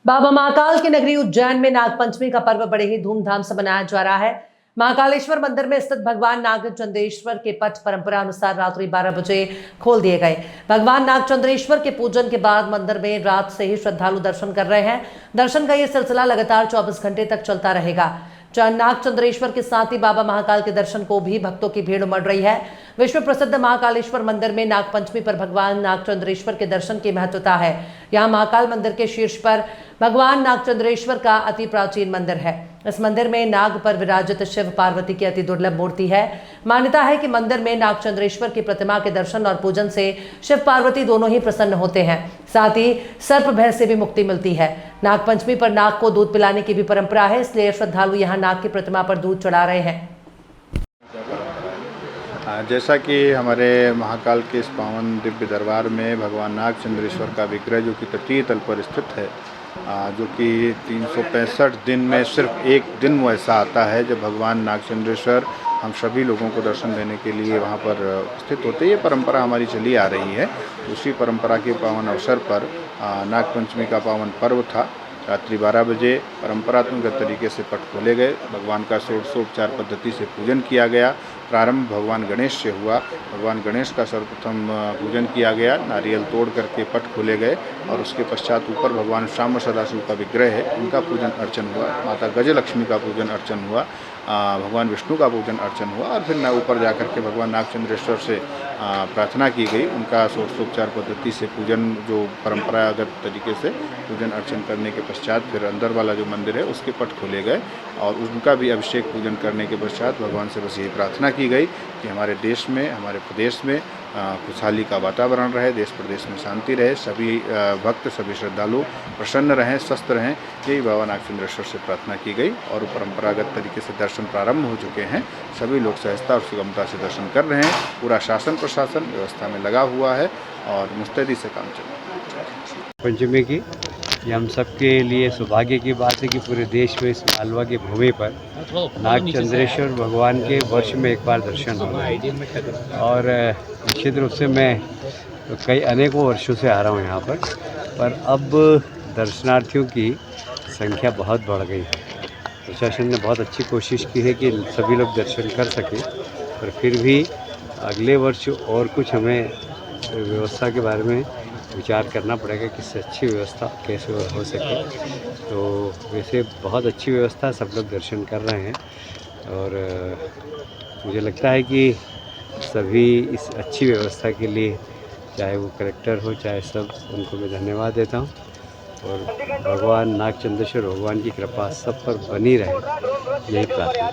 बाबा महाकाल की नगरी उज्जैन में नागपंचमी का पर्व बड़े ही धूमधाम से मनाया जा रहा है। महाकालेश्वर मंदिर में स्थित भगवान नागचंद्रेश्वर के पट परंपरा अनुसार रात्रि 12 बजे खोल दिए गए। भगवान नागचंद्रेश्वर के पूजन के बाद मंदिर में रात से ही श्रद्धालु दर्शन कर रहे हैं। दर्शन का यह सिलसिला लगातार 24 घंटे तक चलता रहेगा। नागचंद्रेश्वर के साथ ही बाबा महाकाल के दर्शन को भी भक्तों की भीड़ उमड़ रही है। विश्व प्रसिद्ध महाकालेश्वर मंदिर में नागपंचमी पर भगवान नागचंद्रेश्वर के दर्शन की महत्वता है। यहाँ महाकाल मंदिर के शीर्ष पर भगवान नागचंद्रेश्वर का अति प्राचीन मंदिर है। इस मंदिर में नाग पर विराजित शिव पार्वती की अति दुर्लभ मूर्ति है। मान्यता है कि मंदिर में नागचंद्रेश्वर की प्रतिमा के दर्शन और पूजन से शिव पार्वती दोनों ही प्रसन्न होते हैं। साथ ही सर्प भय से भी मुक्ति मिलती है। नागपंचमी पर नाग को दूध पिलाने की भी परंपरा है, इसलिए श्रद्धालु यहाँ नाग की प्रतिमा पर दूध चढ़ा रहे हैं। जैसा कि हमारे महाकाल के इस पावन दिव्य दरबार में भगवान नागचंद्रेश्वर का विग्रह जो कि तटीय तल पर स्थित है, जो कि 365 दिन में सिर्फ एक दिन वो ऐसा आता है जब भगवान नागचंद्रेश्वर हम सभी लोगों को दर्शन देने के लिए वहाँ पर स्थित होते हैं। ये परंपरा हमारी चली आ रही है। उसी परंपरा के पावन अवसर पर नागपंचमी का पावन पर्व था। रात्रि 12 बजे परंपरात्मक तरीके से पट खोले गए। भगवान का षोडशोपचार पद्धति से पूजन किया गया। प्रारंभ भगवान गणेश से हुआ। भगवान गणेश का सर्वप्रथम पूजन किया गया। नारियल तोड़ करके पट खोले गए और उसके पश्चात ऊपर भगवान श्याम सदाशिव का विग्रह है, उनका पूजन अर्चन हुआ। माता गजलक्ष्मी का पूजन अर्चन हुआ। भगवान विष्णु का पूजन अर्चन हुआ और फिर ऊपर जाकर के भगवान नागचंद्रेश्वर से प्रार्थना की गई। उनका षोडशोपचार पद्धति से पूजन, जो परंपरागत तरीके से पूजन अर्चन करने के पश्चात फिर अंदर वाला जो मंदिर है उसके पट खोले गए और उनका भी अभिषेक पूजन करने के पश्चात भगवान से बस यही प्रार्थना की गई कि हमारे देश में, हमारे प्रदेश में खुशहाली का वातावरण रहे, देश प्रदेश में शांति रहे, सभी भक्त, सभी श्रद्धालु प्रसन्न रहें, स्वस्थ रहें। यही बाबा नागचंद्रेश्वर से प्रार्थना की गई और परंपरागत तरीके से दर्शन प्रारंभ हो चुके हैं। सभी लोग सहजता और सुगमता से दर्शन कर रहे हैं। पूरा शासन प्रशासन व्यवस्था में लगा हुआ है और मुस्तैदी से काम चल रहा है। पंचमी की ये हम सबके लिए सौभाग्य की बात है कि पूरे देश में इस मालवा की भूमि पर नागचंद्रेश्वर भगवान के वर्ष में एक बार दर्शन हो रहा है। और निश्चित रूप से मैं कई अनेकों वर्षों से आ रहा हूँ यहाँ पर अब दर्शनार्थियों की संख्या बहुत बढ़ गई है। प्रशासन ने बहुत अच्छी कोशिश की है कि सभी लोग दर्शन कर सकें, पर फिर भी अगले वर्ष और कुछ हमें व्यवस्था के बारे में विचार करना पड़ेगा कि इससे अच्छी व्यवस्था कैसे हो सके। तो वैसे बहुत अच्छी व्यवस्था, सब लोग दर्शन कर रहे हैं और मुझे लगता है कि सभी इस अच्छी व्यवस्था के लिए, चाहे वो कलेक्टर हो चाहे सब, उनको मैं धन्यवाद देता हूँ। और भगवान नागचंद्रेश्वर भगवान की कृपा सब पर बनी रहे, यही प्रार्थना।